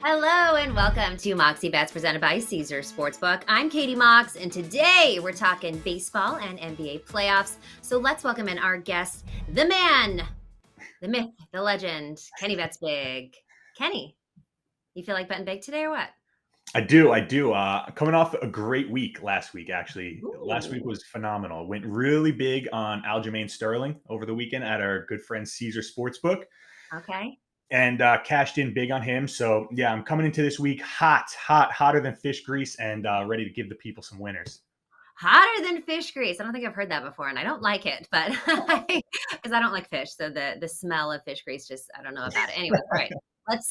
Hello and welcome to Moxie Bets presented by Caesar Sportsbook. I'm Katie Mox, and today we're talking baseball and NBA playoffs. So let's welcome in our guest, the man, the myth, the legend, Kenny Bets Big. Kenny, you feel like betting big today or what? I do. Coming off a great week last week, actually. Last week Ooh, was phenomenal. Went really big on Aljamain Sterling over the weekend at our good friend Caesar Sportsbook okay. and cashed in big on him. So, yeah, I'm coming into this week hotter than fish grease and ready to give the people some winners. Hotter than fish grease. I don't think I've heard that before, and I don't like it, but because I don't like fish, so the smell of fish grease just I don't know about it. Anyways, all right, let's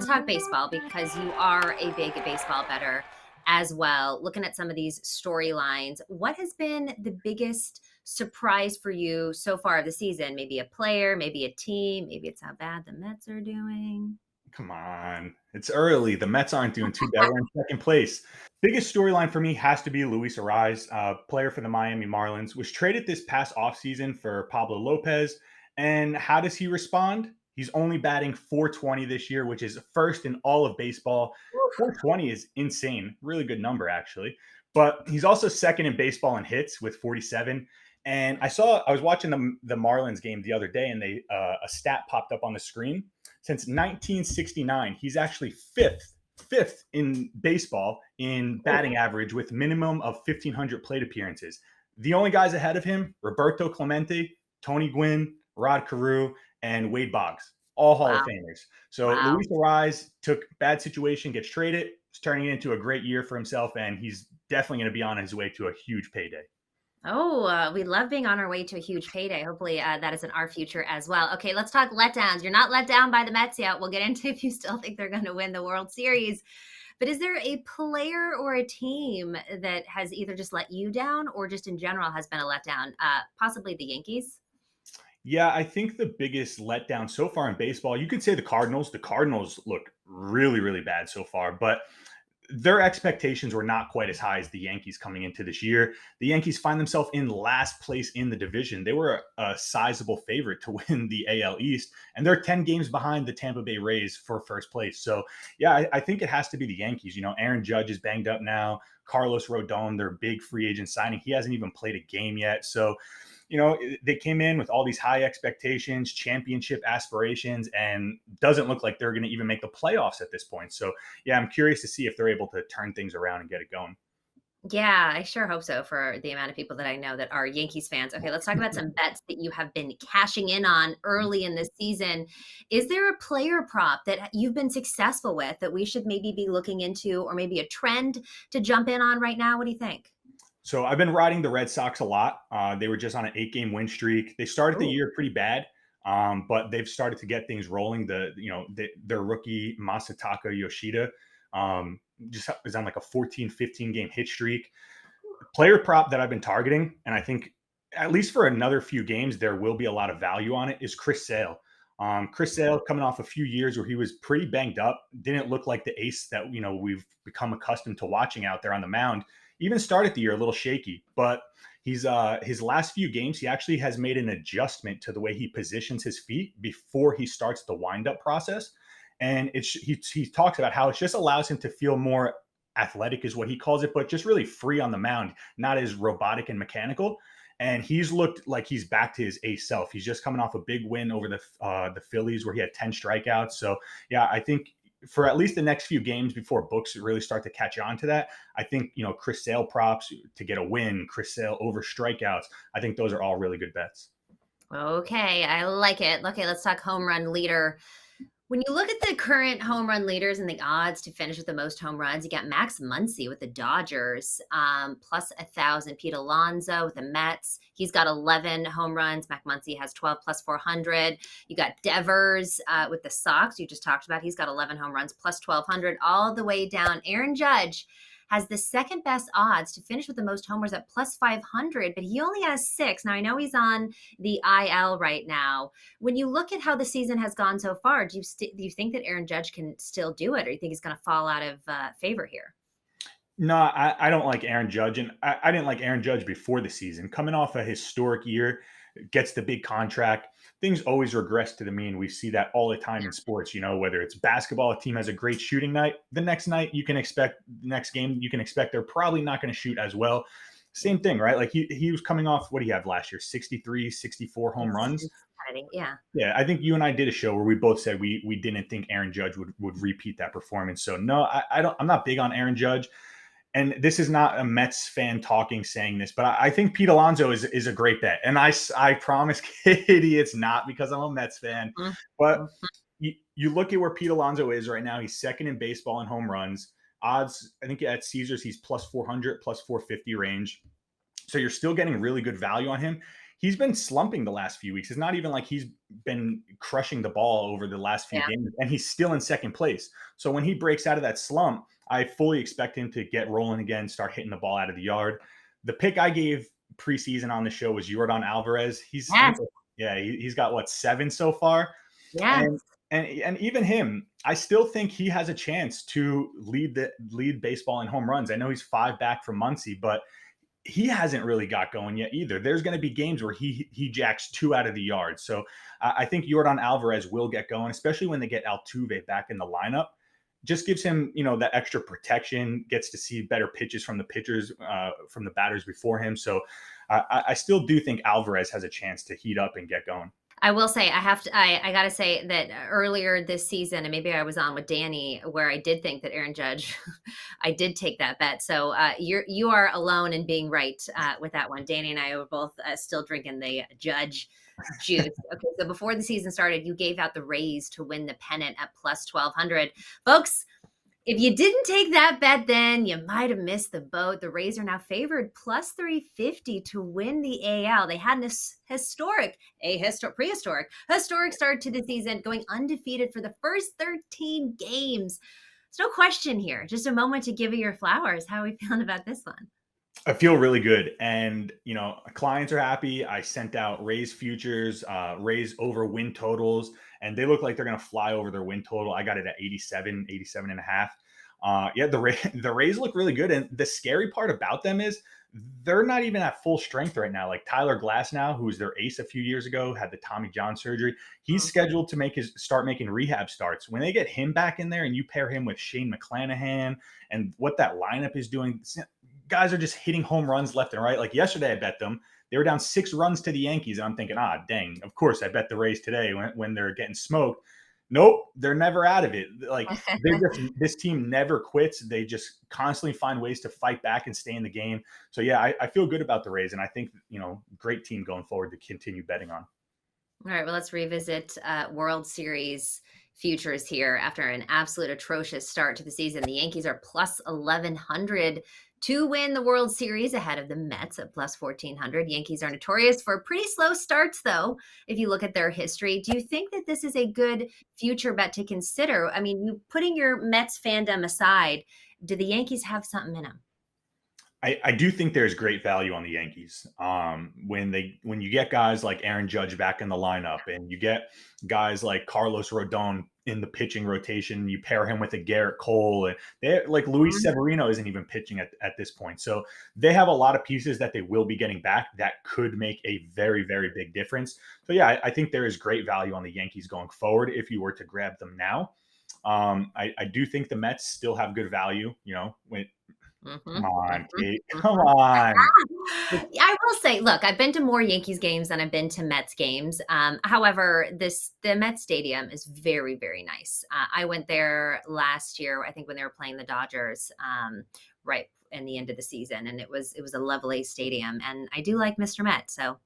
talk baseball because you are a big baseball bettor as well. Looking at some of these storylines, what has been the biggest surprise for you so far of the season? Maybe a player, maybe a team, maybe it's how bad the Mets are doing. Come on. It's early. The Mets aren't doing too bad. We're in second place. Biggest storyline for me has to be Luis Ariz, player for the Miami Marlins, was traded this past offseason for Pablo Lopez. And how does he respond? He's only batting 420 this year, which is first in all of baseball. 420 is insane. Really good number, actually. But he's also second in baseball in hits with 47. And I was watching the Marlins game the other day, and a stat popped up on the screen. Since 1969, he's actually fifth in baseball in batting average with minimum of 1,500 plate appearances. The only guys ahead of him, Roberto Clemente, Tony Gwynn, Rod Carew, and Wade Boggs, all Hall of Wow, Famers. So wow. Luis Ariz took bad situation, gets traded, it's turning it into a great year for himself, and he's definitely going to be on his way to a huge payday. Oh, we love being on our way to a huge payday. Hopefully, that is in our future as well. Okay, let's talk letdowns. You're not let down by the Mets yet. We'll get into if you still think they're going to win the World Series. But is there a player or a team that has either just let you down or just in general has been a letdown? Possibly the Yankees. Yeah, I think the biggest letdown so far in baseball, you could say the Cardinals. The Cardinals look really, really bad so far, but their expectations were not quite as high as the Yankees coming into this year. The Yankees find themselves in last place in the division. They were a sizable favorite to win the AL East, and they're 10 games behind the Tampa Bay Rays for first place. So, yeah, I think it has to be the Yankees. You know, Aaron Judge is banged up now. Carlos Rodon, their big free agent signing, he hasn't even played a game yet. So, they came in with all these high expectations, championship aspirations, and doesn't look like they're going to even make the playoffs at this point. So, yeah, I'm curious to see if they're able to turn things around and get it going. Yeah, I sure hope so for the amount of people that I know that are Yankees fans. Okay, let's talk about some bets that you have been cashing in on early in this season. Is there a player prop that you've been successful with that we should maybe be looking into, or maybe a trend to jump in on right now? What do you think? So I've been riding the Red Sox a lot. They were just on an 8 game win streak. They started the Oh, year pretty bad, but they've started to get things rolling. Their rookie Masataka Yoshida just is on like a 14, 15 game hit streak. Player prop that I've been targeting, and I think at least for another few games, there will be a lot of value on it, is Chris Sale. Chris Sale coming off a few years where he was pretty banged up, didn't look like the ace that we've become accustomed to watching out there on the mound. Even started the year a little shaky, but he's his last few games, he actually has made an adjustment to the way he positions his feet before he starts the windup process. And he talks about how it just allows him to feel more athletic, is what he calls it, but just really free on the mound, not as robotic and mechanical. And he's looked like he's back to his ace self. He's just coming off a big win over the Phillies where he had 10 strikeouts. So yeah, I think for at least the next few games before books really start to catch on to that, I think Chris Sale props to get a win, Chris Sale over strikeouts. I think those are all really good bets. okay, I like it. Okay, let's talk home run leader. When you look at the current home run leaders and the odds to finish with the most home runs, you got Max Muncy with the Dodgers, plus 1,000. Pete Alonso with the Mets. He's got 11 home runs. Max Muncy has 12 plus 400. You got Devers with the Sox, you just talked about. He's got 11 home runs plus 1,200, all the way down. Aaron Judge has the second best odds to finish with the most homers at plus 500, but he only has six. Now, I know he's on the IL right now. When you look at how the season has gone so far, do you think that Aaron Judge can still do it, or do you think he's going to fall out of favor here? No, I don't like Aaron Judge, and I didn't like Aaron Judge before the season. Coming off a historic year, gets the big contract. things always regress to the mean. We see that all the time in sports, whether it's basketball, a team has a great shooting night. The next night, next game, you can expect they're probably not going to shoot as well. Yeah. Same thing, right? Like he was coming off, what do you have last year? 63, 64 home It's runs. insanity. Yeah. Yeah, I think you and I did a show where we both said we didn't think Aaron Judge would repeat that performance. So no, I don't. I'm not big on Aaron Judge, and this is not a Mets fan talking saying this, but I think Pete Alonso is a great bet, and I promise Katie it's not because I'm a Mets fan, but Mhm. you look at where Pete Alonso is right now. He's second in baseball in home runs. Odds, I think at Caesars he's plus 400, plus 450 range. So you're still getting really good value on him. He's been slumping the last few weeks. It's not even like he's been crushing the ball over the last few Yeah. games, and he's still in second place. So when he breaks out of that slump, I fully expect him to get rolling again, start hitting the ball out of the yard. The pick I gave preseason on the show was Jordan Alvarez. I think, Yes. yeah, he's got what, 7 so far, Yes. and even him, I still think he has a chance to lead baseball in home runs. I know he's 5 back from Muncie, but he hasn't really got going yet either. There's going to be games where he jacks 2 out of the yard. So I think Jordan Alvarez will get going, especially when they get Altuve back in the lineup. Just gives him, that extra protection, gets to see better pitches from the pitchers, from the batters before him. So I still do think Alvarez has a chance to heat up and get going. I will say I gotta say that earlier this season, and maybe I was on with Danny, where I did think that Aaron Judge, I did take that bet. So you are alone in being right with that one. Danny and I were both still drinking the Judge juice. Okay, so before the season started, you gave out the Rays to win the pennant at plus 1,200, folks. If you didn't take that bet, then you might have missed the boat. The Rays are now favored plus 350 to win the AL. They had an historic start to the season, going undefeated for the first 13 games. There's no question here. Just a moment to give you your flowers. How are we feeling about this one? I feel really good. And, clients are happy. I sent out Rays futures, Rays over win totals, and they look like they're going to fly over their win total. I got it at 87 and a half. Yeah, the Rays look really good. And the scary part about them is they're not even at full strength right now. Like Tyler Glasnow, who was their ace a few years ago, had the Tommy John surgery. He's Mhm. scheduled to start making rehab starts. When they get him back in there and you pair him with Shane McClanahan and what that lineup is doing, guys are just hitting home runs left and right. Like yesterday, I bet them. They were down 6 runs to the Yankees. And I'm thinking, dang, of course I bet the Rays today when they're getting smoked. Nope, they're never out of it. Like this team never quits. They just constantly find ways to fight back and stay in the game. So yeah, I feel good about the Rays, and I think great team going forward to continue betting on. All right, well, let's revisit World Series futures here after an absolute atrocious start to the season. The Yankees are plus 1,100 to win the World Series ahead of the Mets at plus 1,400. Yankees are notorious for pretty slow starts, though, if you look at their history. Do you think that this is a good future bet to consider? I mean, you putting your Mets fandom aside, do the Yankees have something in them? I do think there's great value on the Yankees. When you get guys like Aaron Judge back in the lineup, and you get guys like Carlos Rodon in the pitching rotation, you pair him with a Garrett Cole, and like Luis Severino isn't even pitching at this point. So they have a lot of pieces that they will be getting back that could make a very, very big difference. So yeah, I think there is great value on the Yankees going forward if you were to grab them now. I do think the Mets still have good value. Come Mhm, on, mhm, Kate. Come mhm. on. Yeah, I will say, look, I've been to more Yankees games than I've been to Mets games. However, the Mets stadium is very, very nice. I went there last year, I think when they were playing the Dodgers, right in the end of the season, and it was a lovely stadium. And I do like Mr. Met, so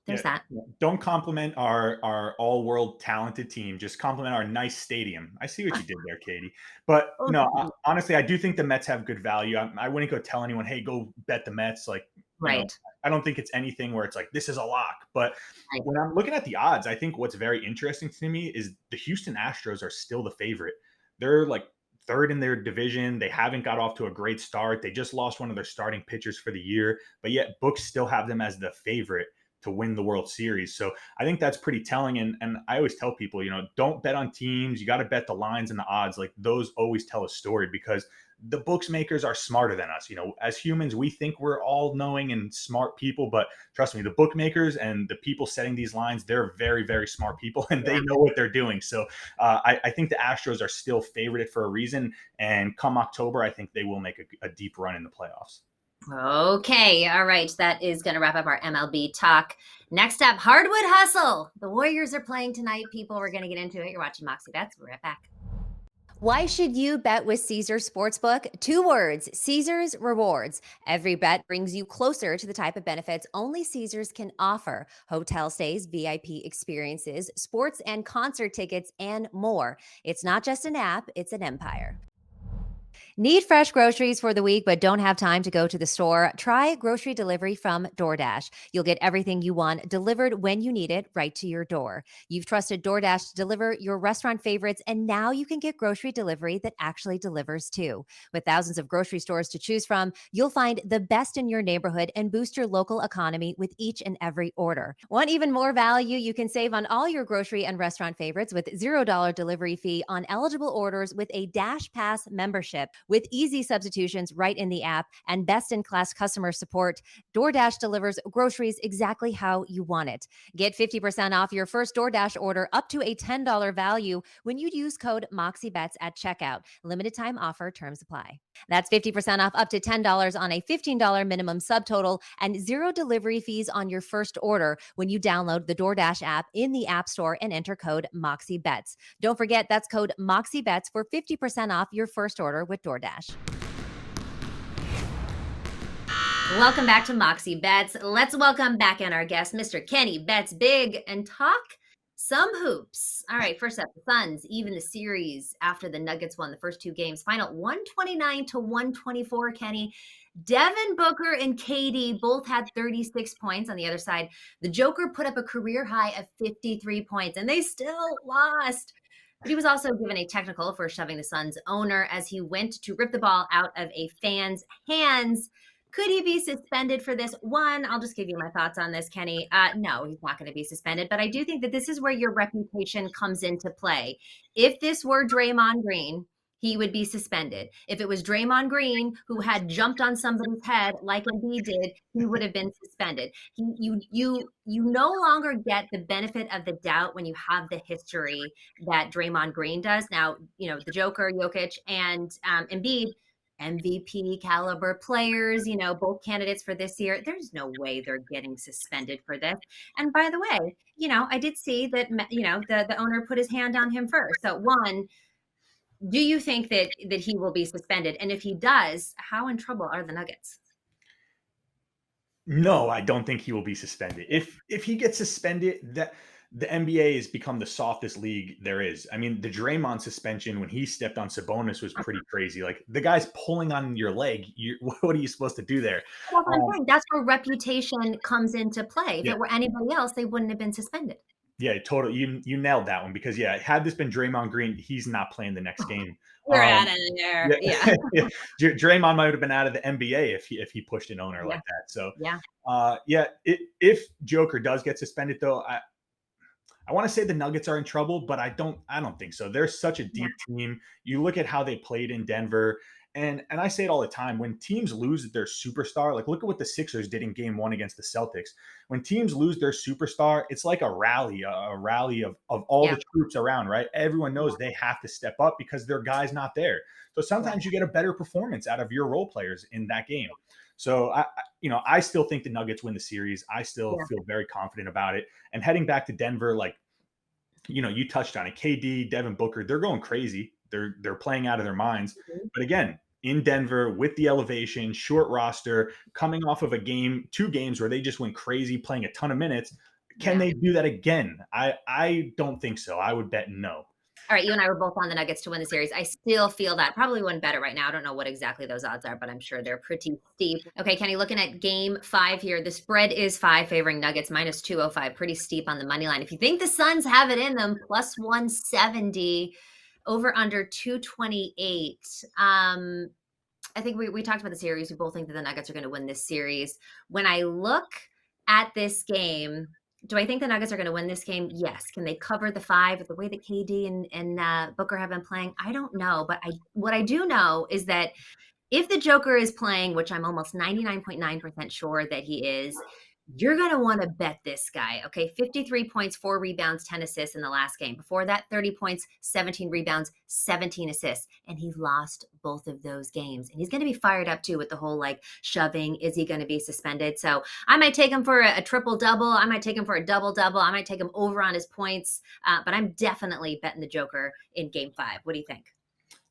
there's Yeah. that. Don't compliment our all world talented team. Just compliment our nice stadium. I see what you did there, Katie. But no, honestly, I do think the Mets have good value. I wouldn't go tell anyone, hey, go bet the Mets. Like, Right, I don't think it's anything where it's like, this is a lock. But right. when I'm looking at the odds, I think what's very interesting to me is the Houston Astros are still the favorite. They're like third in their division. They haven't got off to a great start. They just lost one of their starting pitchers for the year, but yet books still have them as the favorite to win the World Series. So I think that's pretty telling. And I always tell people, don't bet on teams. You got to bet the lines and the odds. Like those always tell a story because the bookmakers are smarter than us. As humans, we think we're all knowing and smart people, but trust me, the bookmakers and the people setting these lines, they're very, very smart people and they know what they're doing. So I think the Astros are still favored for a reason. And come October, I think they will make a deep run in the playoffs. Okay. All right. That is going to wrap up our MLB talk. Next up, Hardwood Hustle. The Warriors are playing tonight. People, we're going to get into it. You're watching Moxie Bets. We're right back. Why should you bet with Caesars Sportsbook? 2 words, Caesars Rewards. Every bet brings you closer to the type of benefits only Caesars can offer. Hotel stays, VIP experiences, sports and concert tickets, and more. It's not just an app, it's an empire. Need fresh groceries for the week but don't have time to go to the store? Try grocery delivery from DoorDash. You'll get everything you want delivered when you need it right to your door. You've trusted DoorDash to deliver your restaurant favorites, and now you can get grocery delivery that actually delivers too. With thousands of grocery stores to choose from, you'll find the best in your neighborhood and boost your local economy with each and every order. Want even more value? You can save on all your grocery and restaurant favorites with $0 delivery fee on eligible orders with a Dash Pass membership. With easy substitutions right in the app and best-in-class customer support, DoorDash delivers groceries exactly how you want it. Get 50% off your first DoorDash order up to a $10 value when you use code MOXIEBETS at checkout. Limited time offer, terms apply. That's 50% off up to $10 on a $15 minimum subtotal and 0 delivery fees on your first order when you download the DoorDash app in the App Store and enter code MOXIEBETS. Don't forget, that's code MOXIEBETS for 50% off your first order with DoorDash. Welcome back to Moxie Bets. Let's welcome back in our guest, Mr. Kenny Bets Big, and talk some hoops. All right, first up, the Suns even the series after the Nuggets won the first 2 games. Final 129-124, Kenny. Devin Booker and KD both had 36 points on the other side. The Joker put up a career high of 53 points, and they still lost. But he was also given a technical for shoving the Suns owner as he went to rip the ball out of a fan's hands. Could he be suspended for this? One, I'll just give you my thoughts on this, Kenny. No, he's not going to be suspended. But I do think that this is where your reputation comes into play. If this were Draymond Green, he would be suspended. If it was Draymond Green who had jumped on somebody's head like Embiid did, he would have been suspended. You no longer get the benefit of the doubt when you have the history that Draymond Green does. Now, the Joker, Jokic, and Embiid, MVP caliber players, both candidates for this year. There's no way they're getting suspended for this. And by the way, I did see that, the owner put his hand on him first. So one, do you think that he will be suspended? And if he does, how in trouble are the Nuggets? No, I don't think he will be suspended. If he gets suspended, that the NBA has become the softest league there is. I mean, the Draymond suspension when he stepped on Sabonis was pretty crazy. Like the guy's pulling on your leg. What are you supposed to do there? That's what I'm saying. That's where reputation comes into play. If it were anybody else, they wouldn't have been suspended. Yeah, totally. You nailed that one because had this been Draymond Green, he's not playing the next game. We're out of there. Yeah. Draymond might have been out of the NBA if he pushed an owner like that. So if Joker does get suspended, though, I want to say the Nuggets are in trouble, but I don't think so. They're such a deep team. You look at how they played in Denver. And I say it all the time, when teams lose their superstar, like look at what the Sixers did in game 1 against the Celtics. When teams lose their superstar, it's like a rally of all the troops around, right? Everyone knows they have to step up because their guy's not there. So sometimes you get a better performance out of your role players in that game. So I still think the Nuggets win the series. I still feel very confident about it. And heading back to Denver, you touched on it. KD, Devin Booker, they're going crazy. They're playing out of their minds. But again, in Denver with the elevation, short roster, coming off of 2 games where they just went crazy, playing a ton of minutes. Can they do that again? I don't think so. I would bet no. All right, you and I were both on the Nuggets to win the series. I still feel that. Probably wouldn't bet it right now. I don't know what exactly those odds are, but I'm sure they're pretty steep. Okay, Kenny, looking at game 5 here, the spread is 5 favoring Nuggets, minus 205. Pretty steep on the money line. If you think the Suns have it in them, plus 170, over under 228. I think we talked about the series. We both think that the Nuggets are going to win this series. When I look at this game, do I think the Nuggets are going to win this game? Yes. Can they cover the 5 with the way that KD and Booker have been playing? I don't know, but what I do know is that if the Joker is playing, which I'm almost 99.9% sure that he is, you're going to want to bet this guy. Okay. 53 points, 4 rebounds, 10 assists in the last game. Before that, 30 points, 17 rebounds, 17 assists. And he lost both of those games. And he's going to be fired up too with the whole like shoving. Is he going to be suspended? So I might take him for a triple double. I might take him for a double double. I might take him over on his points. But I'm definitely betting the Joker in game 5. What do you think?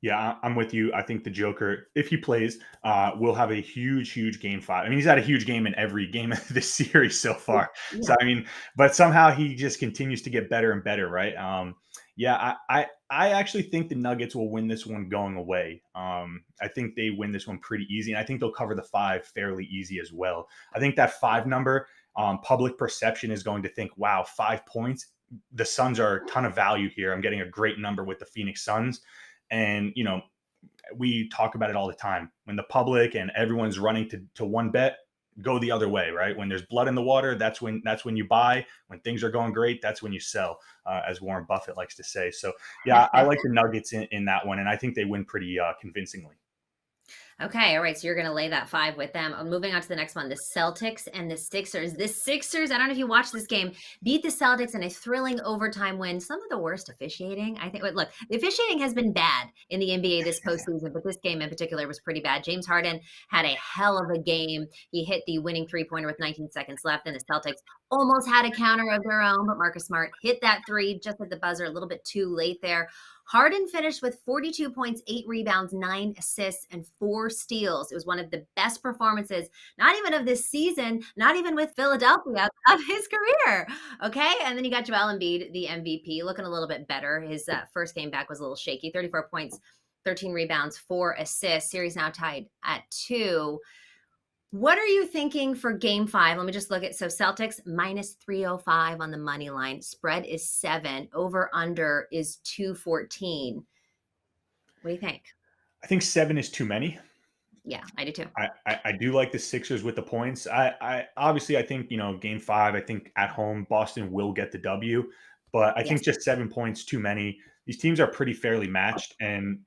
Yeah, I'm with you. I think the Joker, if he plays, will have a huge, huge game 5. I mean, he's had a huge game in every game of this series so far. Yeah. So I mean, but somehow he just continues to get better and better, right? Yeah, I actually think the Nuggets will win this one going away. I think they win this one pretty easy, and I think they'll cover the 5 fairly easy as well. I think that 5 number, public perception is going to think, wow, 5 points. The Suns are a ton of value here. I'm getting a great number with the Phoenix Suns. And, we talk about it all the time. When the public and everyone's running to one bet, go the other way, right? When there's blood in the water, that's when you buy. When things are going great, that's when you sell, as Warren Buffett likes to say. So, yeah, I like the Nuggets in that one, and I think they win pretty convincingly. Okay, all right. So you're going to lay that 5 with them. Moving on to the next one, the Celtics and the Sixers. The Sixers, I don't know if you watched this game, beat the Celtics in a thrilling overtime win. Some of the worst officiating, I think. Look, the officiating has been bad in the NBA this postseason, but this game in particular was pretty bad. James Harden had a hell of a game. He hit the winning 3-pointer with 19 seconds left, and the Celtics almost had a counter of their own, but Marcus Smart hit that 3 just at the buzzer, a little bit too late there. Harden finished with 42 points, 8 rebounds, 9 assists, and 4 steals. It was one of the best performances, not even of this season, not even with Philadelphia, of his career. Okay. And then you got Joel Embiid, the MVP, looking a little bit better. His first game back was a little shaky, 34 points, 13 rebounds, 4 assists. Series now tied at 2. What are you thinking for game 5? Let me just look at, so Celtics minus 305 on the money line. Spread is 7. Over under is 214. What do you think? I think 7 is too many. Yeah, I do too. I do like the Sixers with the points. I obviously I think game 5. I think at home Boston will get the W, but I Yes. think just 7 points too many. These teams are pretty fairly matched, and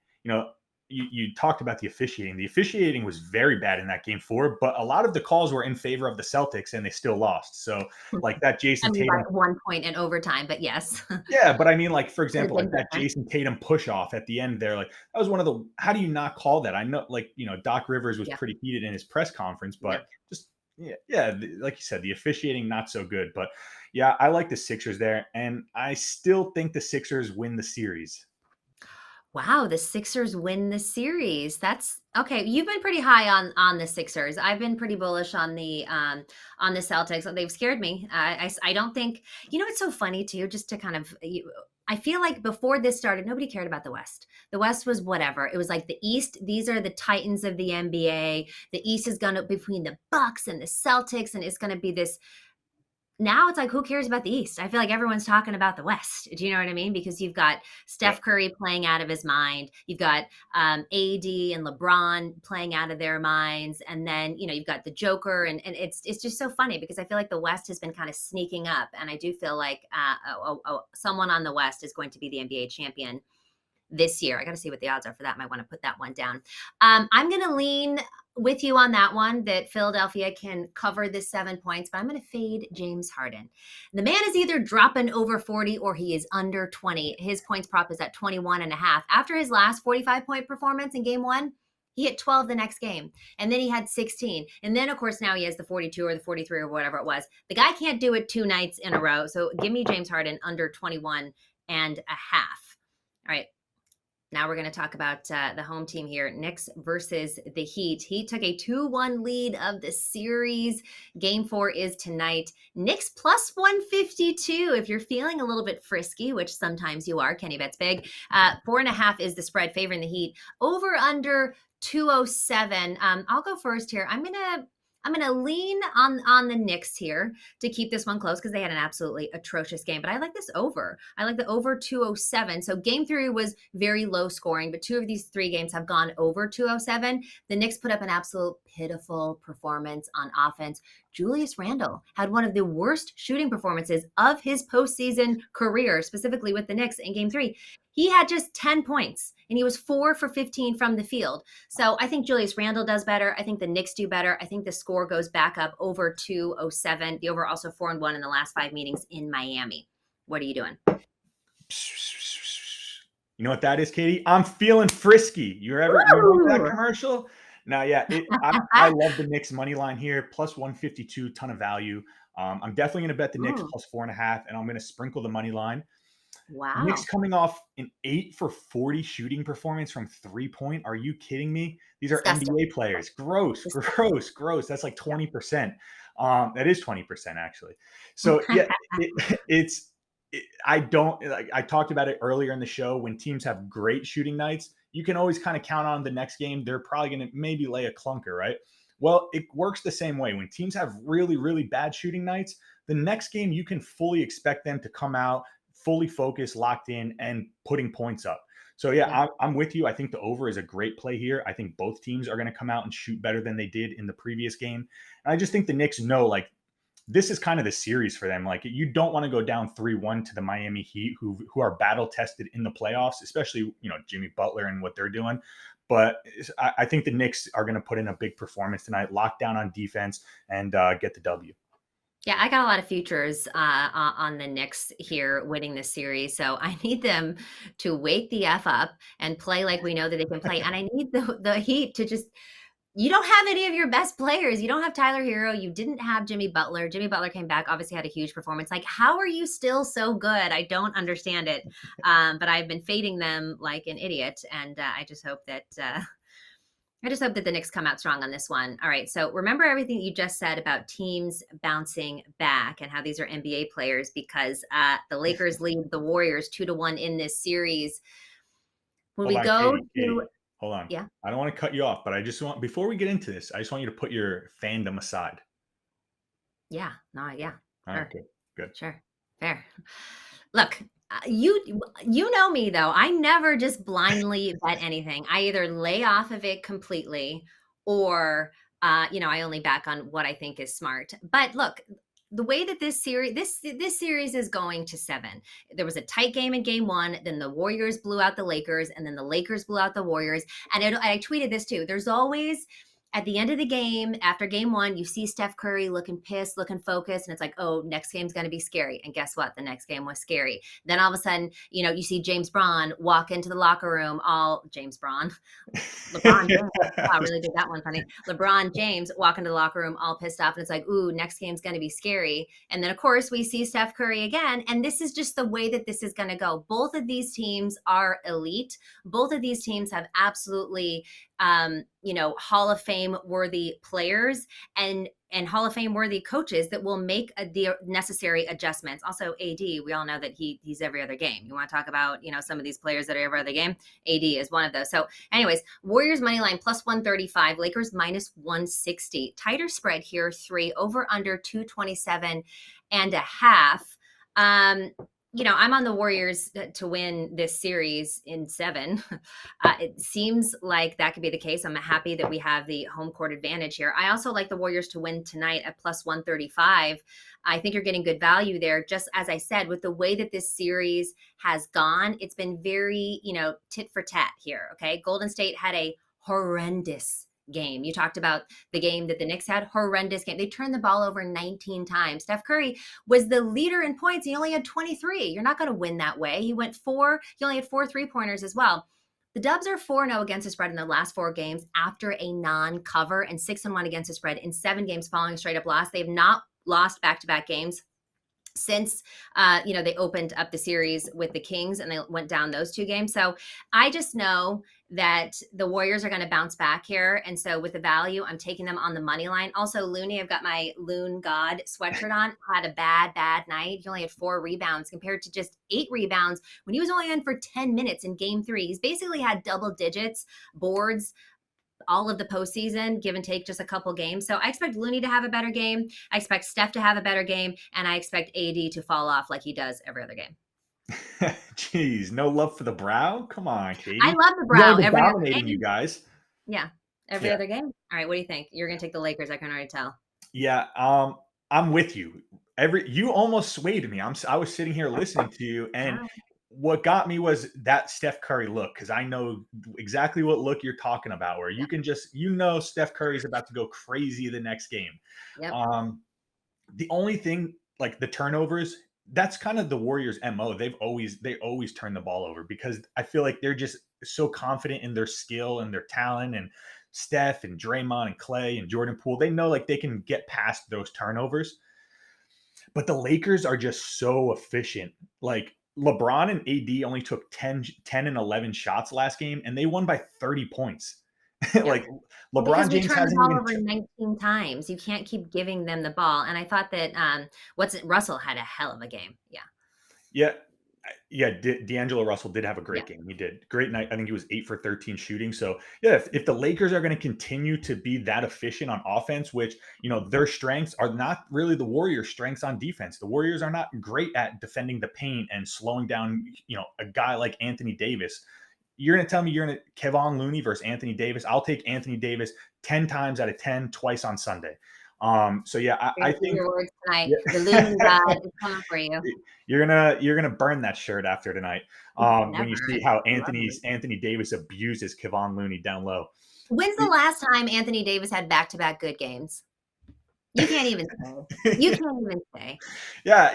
you talked about the officiating. The officiating was very bad in that game 4, but a lot of the calls were in favor of the Celtics, and they still lost. So like that I Jason mean, by Tatum. 1 point in overtime, but yes. Yeah, but I mean, like, for Could have example, been like that different. Jason Tatum push off at the end there, like that was one of the, how do you not call that? I know, like, Doc Rivers was Yeah. pretty heated in his press conference, but Yep. just yeah, like you said, the officiating not so good. But yeah, I like the Sixers there, and I still think the Sixers win the series. Wow, the Sixers win the series. That's okay. You've been pretty high on the Sixers. I've been pretty bullish on the Celtics. They've scared me. I don't think, it's so funny too, just to kind of I feel like before this started, nobody cared about the West. The West was whatever. It was like the East, these are the Titans of the NBA. The East is gonna between the Bucks and the Celtics, and it's gonna be this. Now it's like, who cares about the East? I feel like everyone's talking about the West. Do you know what I mean? Because you've got Yep. Steph Curry playing out of his mind. You've got AD and LeBron playing out of their minds. And then, you've got the Joker. And it's just so funny because I feel like the West has been kind of sneaking up. And I do feel like someone on the West is going to be the NBA champion this year. I got to see what the odds are for that. Might want to put that one down. I'm going to lean with you on that one that Philadelphia can cover the 7 points, but I'm going to fade James Harden. The man is either dropping over 40 or he is under 20. His points prop is at 21 and a half. After his last 45-point performance in game 1, he hit 12 the next game, and then he had 16. And then, of course, now he has the 42 or the 43 or whatever it was. The guy can't do it 2 nights in a row. So give me James Harden under 21 and a half. All right. Now we're going to talk about the home team here, Knicks versus the Heat. Heat took a 2-1 lead of the series. Game 4 is tonight. Knicks plus 152 if you're feeling a little bit frisky, which sometimes you are. Kenny bets big. 4.5 is the spread favoring the Heat. Over under 207. I'll go first here. I'm gonna lean on the Knicks here to keep this one close because they had an absolutely atrocious game. But I like this over. I like the over 207. So game 3 was very low scoring, but 2 of these 3 games have gone over 207. The Knicks put up an absolute pitiful performance on offense. Julius Randle had one of the worst shooting performances of his postseason career, specifically with the Knicks in game 3. He had just 10 points and he was 4 for 15 from the field. So I think Julius Randle does better. I think the Knicks do better. I think the score goes back up over 207. The over also 4-1 in the last 5 meetings in Miami. What are you doing? You know what that is, Katie? I'm feeling frisky. You remember that commercial? Now, yeah, I love the Knicks money line here, plus 152, ton of value. I'm definitely going to bet the Knicks plus 4.5, and I'm going to sprinkle the money line. Knicks Wow. coming off an 8 for 40 shooting performance from 3-point. Are you kidding me? These are Disgusting. NBA players. Gross, Disgusting. gross, gross. That's like 20%. That is 20% actually. So yeah, I don't like. I talked about it earlier in the show. When teams have great shooting nights, you can always kind of count on the next game. They're probably going to maybe lay a clunker, right? Well, it works the same way. When teams have really, really bad shooting nights, the next game you can fully expect them to come out fully focused, locked in, and putting points up. So yeah, I'm with you. I think the over is a great play here. I think both teams are going to come out and shoot better than they did in the previous game. And I just think the Knicks know, like, this is kind of the series for them. Like, you don't want to go down 3-1 to the Miami Heat, who are battle tested in the playoffs, especially, Jimmy Butler and what they're doing. But I think the Knicks are going to put in a big performance tonight, lock down on defense, and get the W. Yeah, I got a lot of futures on the Knicks here winning this series. So I need them to wake the F up and play like we know that they can play. And I need the Heat to just, you don't have any of your best players. You don't have Tyler Hero. You didn't have Jimmy Butler. Jimmy Butler came back, obviously had a huge performance. Like, how are you still so good? I don't understand it. But I've been fading them like an idiot. And I just hope that the Knicks come out strong on this one. All right. So remember everything you just said about teams bouncing back and how these are NBA players, because the Lakers lead the Warriors 2-1 in this series. When Hold we on, go Katie, to, hold on. yeah, I don't want to cut you off, but I just want, before we get into this, I just want you to put your fandom aside. yeah, no, yeah, All right, sure, good, good. sure, fair. Look, you know me though. I never just blindly bet anything. I either lay off of it completely, or I only back on what I think is smart. But look, the way that this series is going to 7. There was a tight game in game 1, then the Warriors blew out the Lakers, and then the Lakers blew out the Warriors. And I tweeted this too. There's always, at the end of the game, after game 1, you see Steph Curry looking pissed, looking focused, and it's like, oh, next game's going to be scary. And guess what? The next game was scary. Then all of a sudden, you see James Braun walk into the locker room, James Braun, LeBron James. Wow, really did that one funny. LeBron James walk into the locker room all pissed off, and it's like, ooh, next game's going to be scary. And then, of course, we see Steph Curry again, and this is just the way that this is going to go. Both of these teams are elite. Both of these teams have absolutely, Hall of Fame worthy players and Hall of Fame worthy coaches that will make the necessary adjustments. Also, AD, we all know that he's every other game. You want to talk about, some of these players that are every other game? AD is one of those. So anyways, Warriors money line plus 135, Lakers minus 160. Tighter spread here, 3 over under 227 and a half. I'm on the Warriors to win this series in 7. It seems like that could be the case. I'm happy that we have the home court advantage here. I also like the Warriors to win tonight at plus 135. I think you're getting good value there. Just as I said, with the way that this series has gone, it's been very, tit for tat here. Okay. Golden State had a horrendous game. You talked about the game that the Knicks had, horrendous game. They turned the ball over 19 times. Steph Curry was the leader in points. He only had 23. You're not going to win that way. He only had 4 3-pointers as well. The Dubs are 4-0 against the spread in the last 4 games after a non-cover, and 6-1 against the spread in 7 games following a straight-up loss. They have not lost back-to-back games since they opened up the series with the Kings, and they went down those 2 games. So I just know that the Warriors are going to bounce back here. And so with the value, I'm taking them on the money line. Also, Looney, I've got my Loon God sweatshirt on, had a bad night. He only had 4 rebounds compared to just 8 rebounds when he was only in for 10 minutes in game 3. He's basically had double digits boards all of the postseason, give and take just a couple games. So I expect Looney to have a better game. I expect Steph to have a better game. And I expect AD to fall off like he does every other game. Jeez, no love for the brow? Come on, I Katie. love the We've brow only been every other dominating you game. guys. Yeah. every Yeah. other game. All right, what do you think? You're gonna take the Lakers, I can already tell. Yeah, I'm with you. You almost swayed me. I was sitting here listening to you, and Wow. what got me was that Steph Curry look, because I know exactly what look you're talking about, where you Yep, can just Steph Curry's about to go crazy the next game. yep. Um, the only thing, like the turnovers, that's kind of the Warriors' MO. They always turn the ball over because I feel like they're just so confident in their skill and their talent, and Steph and Draymond and Clay and Jordan Poole, they know like they can get past those turnovers. But the Lakers are just so efficient. Like LeBron and AD only took 10 and 11 shots last game, and they won by 30 points. Yep. Like Well, because LeBron we James turned the hasn't ball even over 19 times. You can't keep giving them the ball. And I thought that Russell had a hell of a game. Yeah. yeah, yeah, D'Angelo Russell did have a Yeah. great game. He did great night. I think he was 8 for 13 shooting. So yeah, if the Lakers are going to continue to be that efficient on offense, which their strengths are not really the Warriors' strengths on defense. The Warriors are not great at defending the paint and slowing down a guy like Anthony Davis. You're going to tell me you're going to Kevon Looney versus Anthony Davis? I'll take Anthony Davis 10 times out of 10, twice on Sunday. So yeah, I think Your words tonight. yeah. The Looney God is coming for you. You're gonna burn that shirt after tonight when Never. you see I how love Looney. Anthony Davis abuses Kevon Looney down low. When's the last time Anthony Davis had back-to-back good games? You can't even say. You can't even say. Yeah,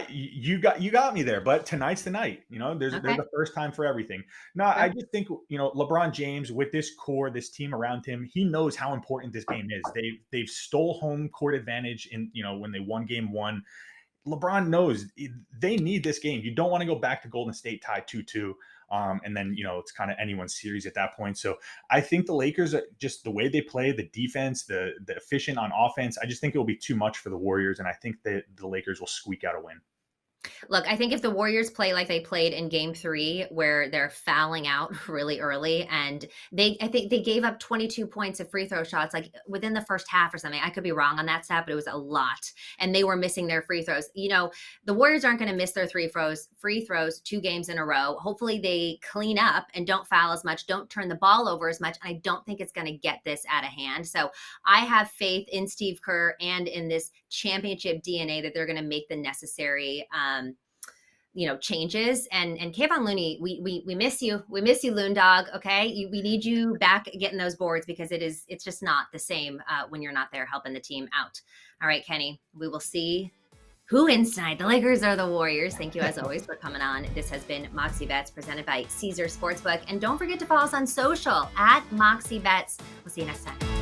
you got me there, but tonight's the night. There's Okay. a first time for everything. No, I Sure. just think LeBron James with this core, this team around him, he knows how important this game is. They've stole home court advantage in when they won game one. LeBron knows they need this game. You don't want to go back to Golden State tied 2-2. And then, it's kind of anyone's series at that point. So I think the Lakers, just the way they play, the defense, the efficient on offense, I just think it will be too much for the Warriors. And I think that the Lakers will squeak out a win. Look, I think if the Warriors play like they played in game 3 where they're fouling out really early and I think they gave up 22 points of free throw shots like within the first half or something. I could be wrong on that stat, but it was a lot. And they were missing their free throws. The Warriors aren't going to miss their free throws 2 games in a row. Hopefully they clean up and don't foul as much, don't turn the ball over as much. And I don't think it's going to get this out of hand. So I have faith in Steve Kerr and in this championship DNA that they're going to make the necessary changes. And Kayvon Looney, we miss you. We miss you, Loon Dog. Okay. We need you back getting those boards because it's just not the same when you're not there helping the team out. All right, Kenny, we will see who wins tonight, the Lakers or the Warriors. Thank you as always for coming on. This has been Moxie Bets presented by Caesar Sportsbook. And don't forget to follow us on social at Moxie Bets. We'll see you next time.